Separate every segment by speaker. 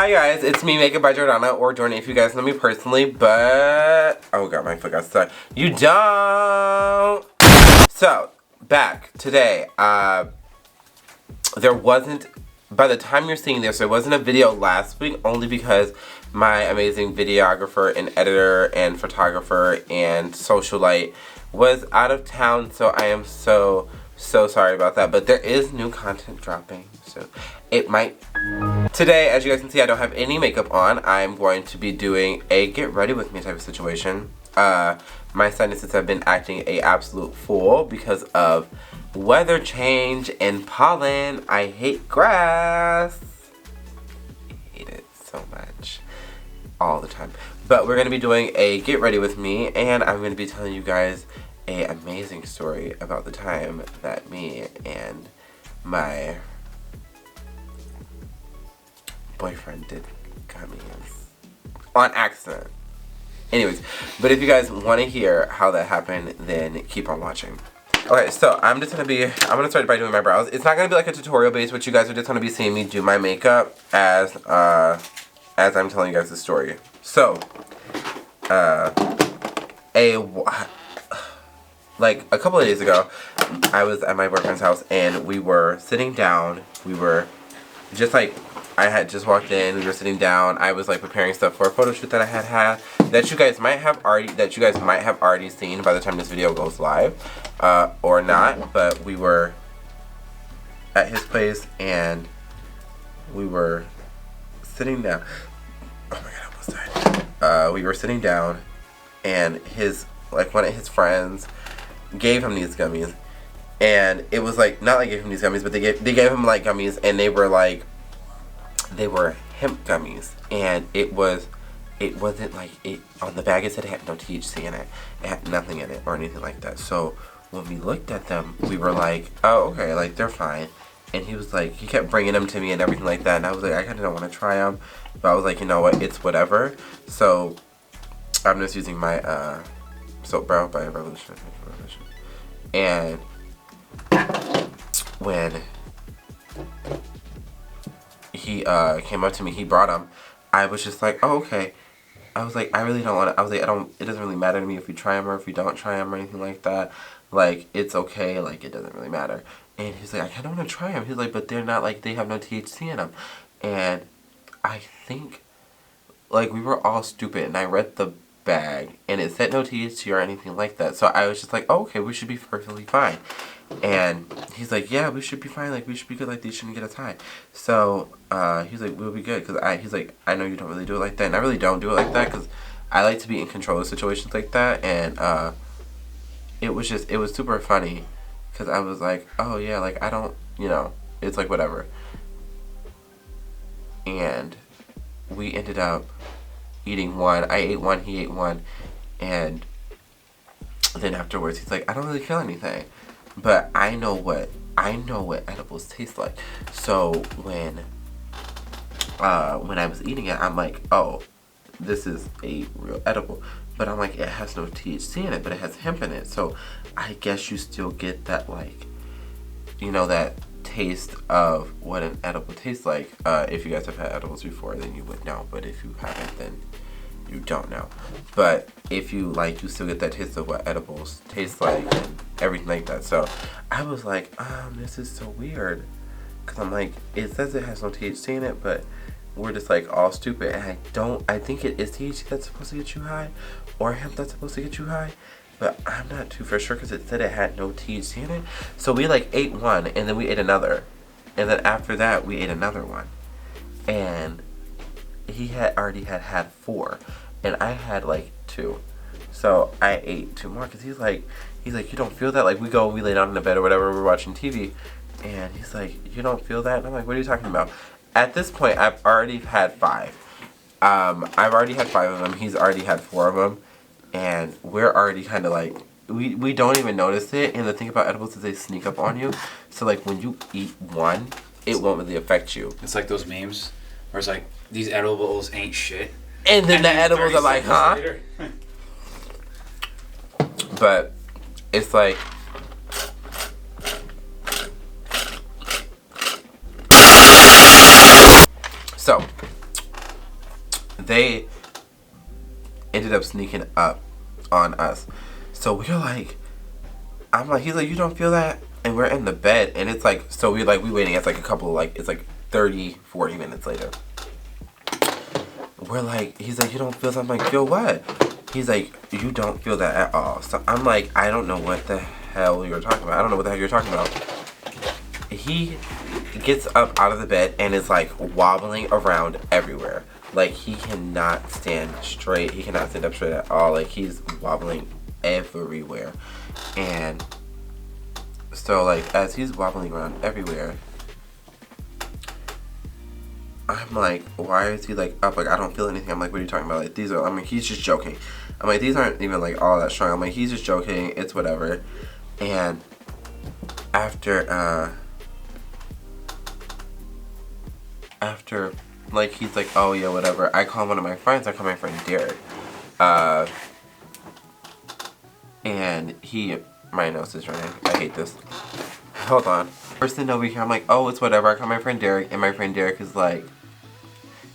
Speaker 1: Hi guys, it's me, Makeup by Jordana, or Jordan if you guys know me personally, but... Oh god, my foot got stuck. You don't! So, back today. There wasn't... By the time you're seeing this, there wasn't a video last week, only because my amazing videographer and editor and photographer and socialite was out of town, so I am so sorry about that. But there is new content dropping, so it might... Today, as you guys can see, I don't have any makeup on. I'm going to be doing a get ready with me type of situation. My sinuses have been acting a absolute fool because of weather change and pollen. I hate grass. I hate it so much. All the time. But we're going to be doing a get ready with me, and I'm going to be telling you guys an amazing story about the time that me and my boyfriend did gummies on accident. Anyways, but if you guys want to hear how that happened, then keep on watching. Okay, so I'm gonna start by doing my brows. It's not gonna be like a tutorial base, but you guys are just gonna be seeing me do my makeup as I'm telling you guys the story. So, like a couple of days ago, I was at my boyfriend's house and we were sitting down. We were just like, I had just walked in, we were sitting down, I was like preparing stuff for a photo shoot that I had that you guys might have already seen by the time this video goes live, or not, but we were at his place and we were sitting down. Oh my god, I almost died. We were sitting down and one of his friends gave him these gummies, and it was like, not like gave him these gummies, but they gave him like gummies, and they were hemp gummies, and it wasn't like, on the bag it said it had no THC in it. It had nothing in it or anything like that. So when we looked at them, we were like, oh, okay, like they're fine. And he was like, he kept bringing them to me and everything like that, and I was like, I kind of don't want to try them, but I was like, you know what, it's whatever. So I'm just using my Soap Brow by Revolution. And when he came up to me, he brought them, I was just like, oh, okay. I was like, I really don't want to, I was like, it doesn't really matter to me if you try them or if you don't try them or anything like that. Like, it's okay, like, it doesn't really matter. And he's like, I kind of want to try them. He's like, but they're not, like, they have no THC in them. And I think, like, we were all stupid, and I read the bag, and it said no THC or anything like that. So I was just like, oh, okay, we should be perfectly fine. And he's like, yeah, we should be fine, like, we should be good, like, these shouldn't get us high. So, he's like, we'll be good, because he's like, I know you don't really do it like that, and I really don't do it like that, because I like to be in control of situations like that, and, it was super funny, because I was like, oh, yeah, like, I don't, you know, it's like, whatever. And we ended up eating one. I ate one, he ate one, and then afterwards, he's like, I don't really feel anything. But I know what edibles taste like. So when I was eating it, I'm like, oh, this is a real edible. But I'm like, it has no THC in it, but it has hemp in it. So I guess you still get that, like, you know, that taste of what an edible tastes like. If you guys have had edibles before, then you would know. But if you haven't, then you don't know. But if you like, you still get that taste of what edibles taste like and everything like that. So I was like, this is so weird, because I'm like, it says it has no THC in it, but we're just like all stupid, and I think it is THC that's supposed to get you high, or hemp that's supposed to get you high, but I'm not too for sure, because it said it had no THC in it. So we like ate one, and then we ate another, and then after that we ate another one, and he had already had 4, and I had like 2. So I ate 2 more, because he's like, you don't feel that? Like, we lay down in the bed or whatever, we're watching TV, and he's like, you don't feel that? And I'm like, what are you talking about? At this point, I've already had 5. I've already had 5 of them. He's already had 4 of them, and we're already kind of like, we don't even notice it. And the thing about edibles is they sneak up on you. So like, when you eat one, it won't really affect you.
Speaker 2: It's like those memes where it's like, these edibles ain't shit.
Speaker 1: And then the edibles are like, huh? But it's like, so they ended up sneaking up on us. So we're like, I'm like, he's like, you don't feel that? And we're in the bed, and it's like, so we waiting. It's like a couple of like, it's like 30-40 minutes later. We're like, he's like, you don't feel something? I'm like, feel what? He's like, you don't feel that at all. So I'm like, I don't know what the hell you're talking about. I don't know what the hell you're talking about. He gets up out of the bed and is like wobbling around everywhere. Like he cannot stand straight. He cannot stand up straight at all. Like he's wobbling everywhere. And so like as he's wobbling around everywhere, I'm like, why is he like up? Like I don't feel anything. I'm like, what are you talking about? Like these are, I mean, he's just joking. I'm like, these aren't even like all that strong. I'm like, he's just joking. It's whatever. And after like he's like, oh yeah, whatever. I call one of my friends. I call my friend Derek. And he, my nose is running. I hate this. Hold on. First thing over here, I'm like, oh, it's whatever. I call my friend Derek, and my friend Derek is like,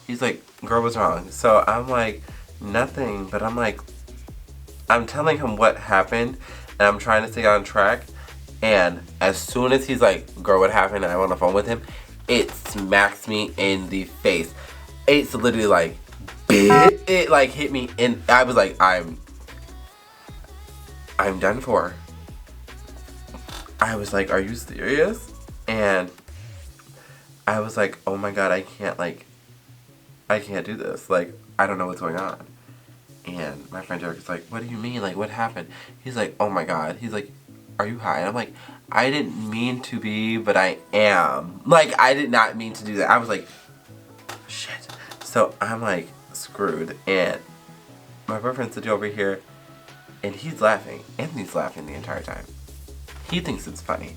Speaker 1: he's like, girl, what's wrong? So I'm like, nothing. But I'm like, I'm telling him what happened, and I'm trying to stay on track. And as soon as he's like, girl, what happened? And I'm on the phone with him, it smacks me in the face. It's literally like, it like hit me, and I was like, I'm done for. I was like, are you serious? And I was like, oh my god, I can't do this. Like, I don't know what's going on. And my friend Derek is like, what do you mean? Like, what happened? He's like, oh my god. He's like, are you high? And I'm like, I didn't mean to be, but I am. Like, I did not mean to do that. I was like, shit. So I'm like, screwed. And my boyfriend's sitting over here, and he's laughing. Anthony's laughing the entire time. He thinks it's funny.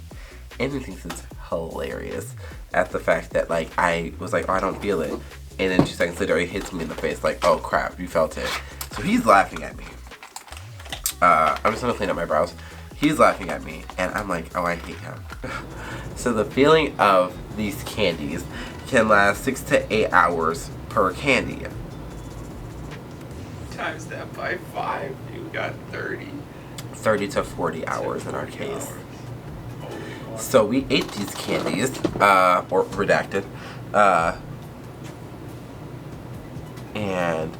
Speaker 1: Anthony thinks it's hilarious at the fact that, like, I was like, oh, I don't feel it. And then 2 seconds later, he hits me in the face, like, oh, crap, you felt it. So he's laughing at me. I'm just going to clean up my brows. He's laughing at me, and I'm like, oh, I hate him. So the feeling of these candies can last 6 to 8 hours per candy.
Speaker 2: Times that by 5, you got 30.
Speaker 1: 30 to 40 hours in our case.
Speaker 2: Hours.
Speaker 1: So we ate these candies, or redacted, and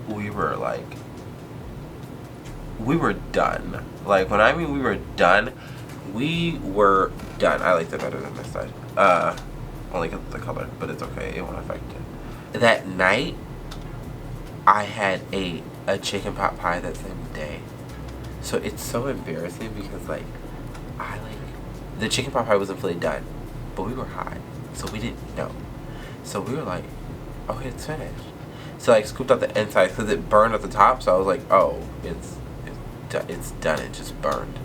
Speaker 1: we were like, we were done. Like, when I mean we were done, we were done. I liked it better than this side. Only because of the color, but it's okay. It won't affect it. That night, I had a chicken pot pie that same day. So it's so embarrassing because, like, the chicken pot pie wasn't fully done, but we were high, so we didn't know. So we were like, oh, it's finished. So I scooped out the inside because it burned at the top, so I was like, oh, it's done, it just burned.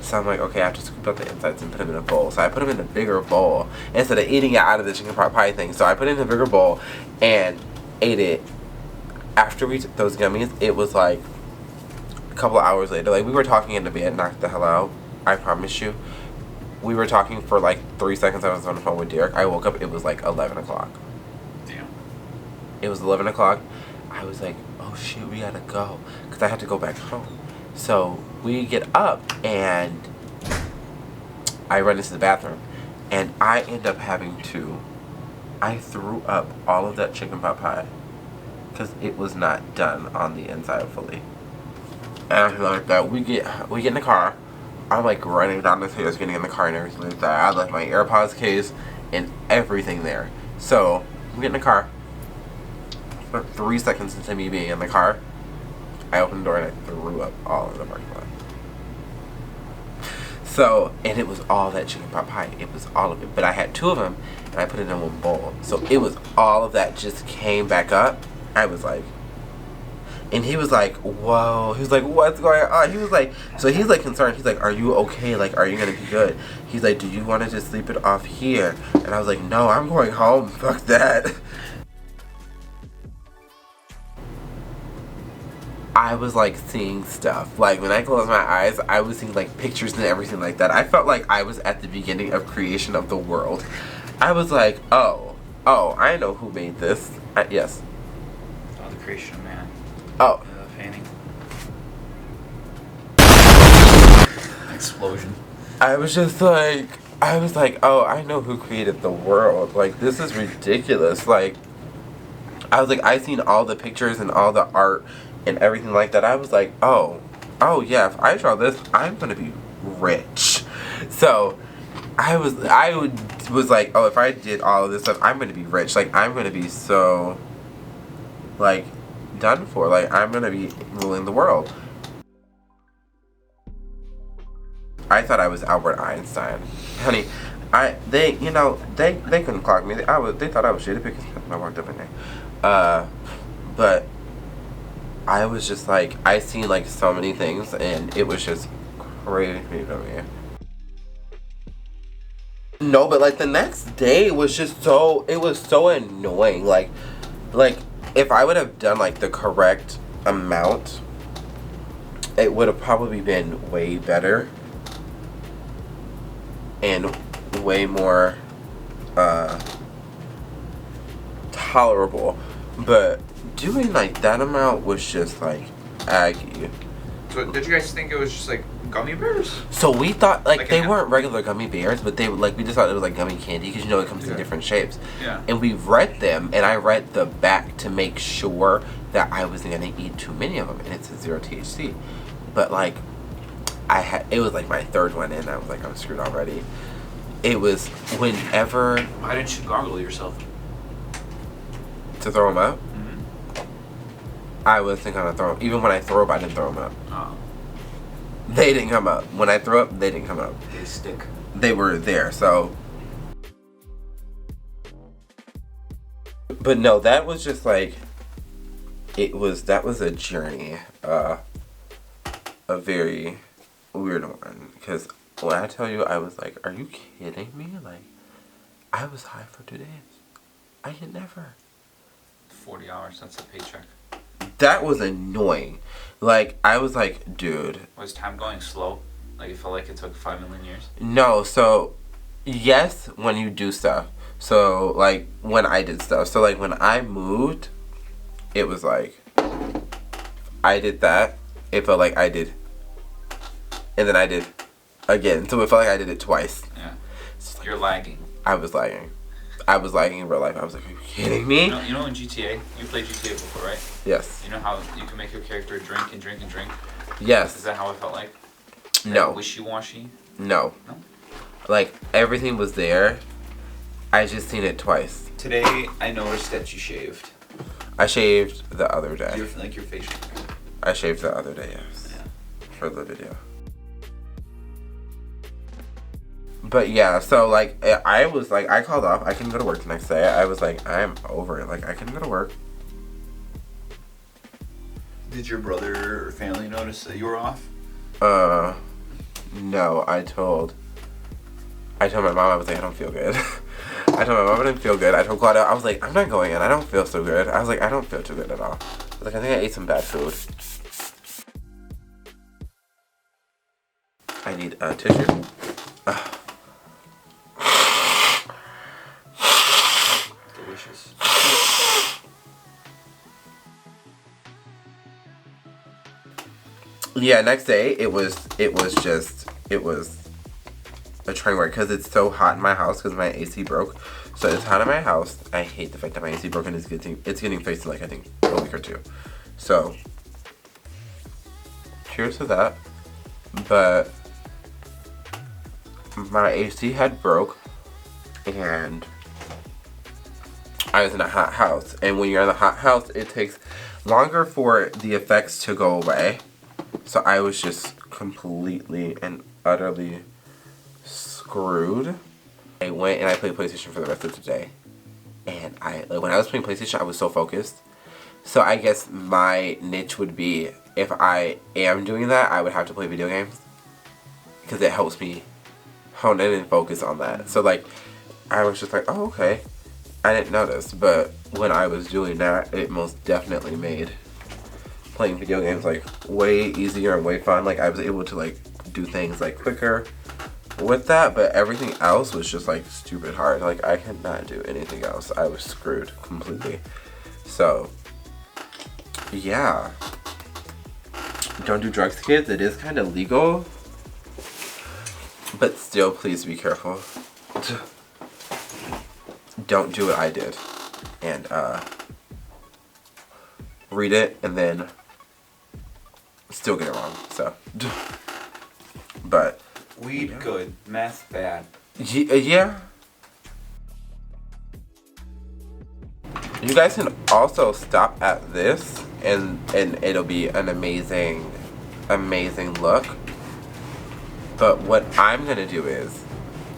Speaker 1: So I'm like, okay, I have to scoop out the insides and put them in a bowl. So I put them in a bigger bowl instead of eating it out of the chicken pot pie thing. So I put it in a bigger bowl and ate it. After we took those gummies, it was like a couple of hours later. Like, we were talking in the bed, knocked the hell out. I promise you. We were talking for like 3 seconds. I was on the phone with Derek. I woke up, it was like 11 o'clock.
Speaker 2: Damn.
Speaker 1: It was 11 o'clock. I was like, oh shoot, we gotta go. Because I had to go back home. So we get up and I run into the bathroom. And I end up having to, I threw up all of that chicken pot pie. Because it was not done on the inside fully. And like that, we get in the car. I'm like running down the stairs, getting in the car and everything like that. I left my AirPods case and everything there. So we get in the car. For 3 seconds into me being in the car, I opened the door and I threw up all in the parking lot. So, and it was all that chicken pot pie. It was all of it. But I had 2 of them and I put it in one bowl. So it was all of that just came back up. I was like, and he was like, whoa. He was like, what's going on? He was like, so he's like concerned. He's like, are you okay? Like, are you going to be good? He's like, do you want to just sleep it off here? And I was like, no, I'm going home. Fuck that. I was like seeing stuff. Like, when I closed my eyes, I was seeing like pictures and everything like that. I felt like I was at the beginning of creation of the world. I was like, oh, Oh, I know who made this. Yes.
Speaker 2: Oh, the creation of man.
Speaker 1: Oh.
Speaker 2: The painting. Explosion.
Speaker 1: I was like, oh, I know who created the world. Like, this is ridiculous. Like, I was like, I seen all the pictures and all the art and everything like that. I was like, oh yeah, if I draw this, I'm gonna be rich. So I was like, oh, if I did all of this stuff, I'm gonna be rich. Like, I'm gonna be so, like, done for. Like, I'm gonna be ruling the world. I thought I was Albert Einstein, honey. They couldn't clock me. They thought I was shitty because I walked up in there. But I was just like, I seen like so many things, and it was just crazy to me. No, but like the next day was just it was so annoying. Like if I would have done like the correct amount, it would have probably been way better and way more tolerable. But doing like that amount was just like aggy.
Speaker 3: So did you guys think it was just like gummy bears?
Speaker 1: So we thought like
Speaker 3: Like
Speaker 1: they
Speaker 3: an
Speaker 1: weren't regular gummy bears, but they we just thought it was like gummy candy because it comes in different shapes.
Speaker 3: Yeah.
Speaker 1: And we read them, and I read the back to make sure that I wasn't gonna eat too many of them, and it says 0 THC. But like it was like my third one, and I was like, I'm screwed already. It was whenever
Speaker 2: Why didn't you gargle yourself?
Speaker 1: to throw them up.
Speaker 2: Mm-hmm.
Speaker 1: I wasn't gonna throw them. Even when I throw up, I didn't throw them up.
Speaker 2: Oh,
Speaker 1: They didn't come up. When I threw up, they didn't come up.
Speaker 2: they stick.
Speaker 1: They were there, so. But no, that was just like, that was a journey, a very weird one. Because when I tell you, I was like, are you kidding me? Like, I was high for 2 days. I had never.
Speaker 2: 40 hours, that's a paycheck.
Speaker 1: That was annoying. Like, I was like, dude.
Speaker 2: Was time going slow? Like, it felt like it took 5 million years?
Speaker 1: No, so, yes, when you do stuff. So, like, when I did stuff. So, like, when I moved, it was like, I did that. It felt like I did. And then I did again. So, it felt like I did it twice.
Speaker 2: Yeah.
Speaker 1: So, like,
Speaker 2: You're lagging.
Speaker 1: I was lagging. I was lagging in real life. I was like, are you kidding me?
Speaker 2: You know in GTA? You played GTA before, right?
Speaker 1: Yes.
Speaker 2: You know how you can make your character drink and drink and drink? Is
Speaker 1: Yes.
Speaker 2: that how it felt like?
Speaker 1: No.
Speaker 2: Wishy-washy?
Speaker 1: No.
Speaker 2: No?
Speaker 1: Like, everything was there. I just seen it twice.
Speaker 2: Today, I noticed that you shaved.
Speaker 1: I shaved the other day.
Speaker 2: Your facial hair.
Speaker 1: I shaved the other day, yes.
Speaker 2: Yeah.
Speaker 1: For the video. But yeah, so like, I was like, I called off. I couldn't go to work the next day. I was like, I'm over it. Like, I couldn't go to work.
Speaker 2: Did your brother or family notice that you were off?
Speaker 1: No, I told my mom, I was like, I don't feel good. I told my mom I didn't feel good. I told Claudia, I was like, I'm not going in. I don't feel so good. I was like, I don't feel too good at all. I was like, I think I ate some bad food. I need a tissue.
Speaker 2: Delicious.
Speaker 1: Yeah, next day it was a train wreck because it's so hot in my house because my AC broke. So it's hot in my house. I hate the fact that my AC broke and it's getting fixed in like I think a week or two. So cheers to that. But my AC had broke and I was in a hot house. And when you're in a hot house, it takes longer for the effects to go away. So I was just completely and utterly screwed. I went and I played PlayStation for the rest of the day. And when I was playing PlayStation, I was so focused. So I guess my niche would be, if I am doing that, I would have to play video games. Because it helps me hone in and focus on that. So like, I was just like, oh, okay. I didn't notice. But when I was doing that, it most definitely made playing video games like way easier and way fun. Like, I was able to like do things like quicker with that, but everything else was just like stupid hard. Like I could not do anything else. I was screwed completely. So yeah, don't do drugs, kids. It is kind of legal, but still, please be careful. Don't do what I did and read it and then still get it wrong. So, but
Speaker 3: Weed good, meth bad.
Speaker 1: yeah. You guys can also stop at this and it'll be an amazing look. But what I'm gonna do is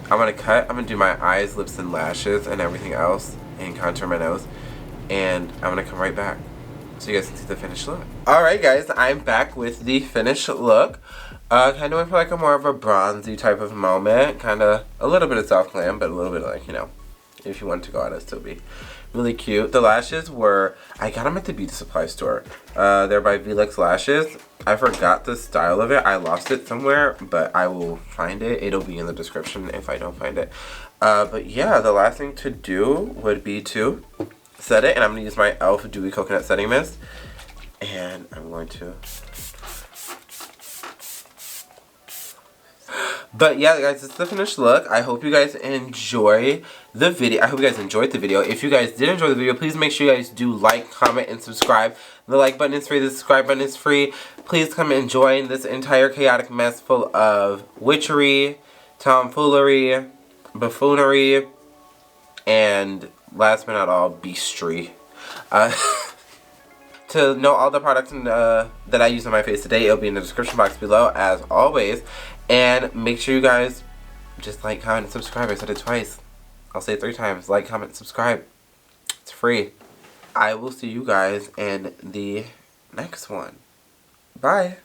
Speaker 1: I'm gonna do my eyes, lips, and lashes and everything else and contour my nose, and I'm gonna come right back so you guys can see the finished look. Alright guys, I'm back with the finished look. Kind of went for like a more of a bronzy type of moment. Kind of a little bit of soft glam, but a little bit like, you know, if you want to go out, it'd still be really cute. The lashes were, I got them at the beauty supply store. They're by Velux Lashes. I forgot the style of it. I lost it somewhere, but I will find it. It'll be in the description if I don't find it. But yeah, the last thing to do would be to set it, and I'm going to use my e.l.f. Dewy Coconut Setting Mist. And I'm going to... But yeah, guys, this is the finished look. I hope you guys enjoy the video. I hope you guys enjoyed the video. If you guys did enjoy the video, please make sure you guys do like, comment, and subscribe. The like button is free. The subscribe button is free. Please come and join this entire chaotic mess full of witchery, tomfoolery, buffoonery, and last but not all, beastry. To know all the products that I use on my face today, it'll be in the description box below, as always. And make sure you guys just like, comment, and subscribe. I said it twice. I'll say it 3 times. Like, comment, subscribe. It's free. I will see you guys in the next one. Bye.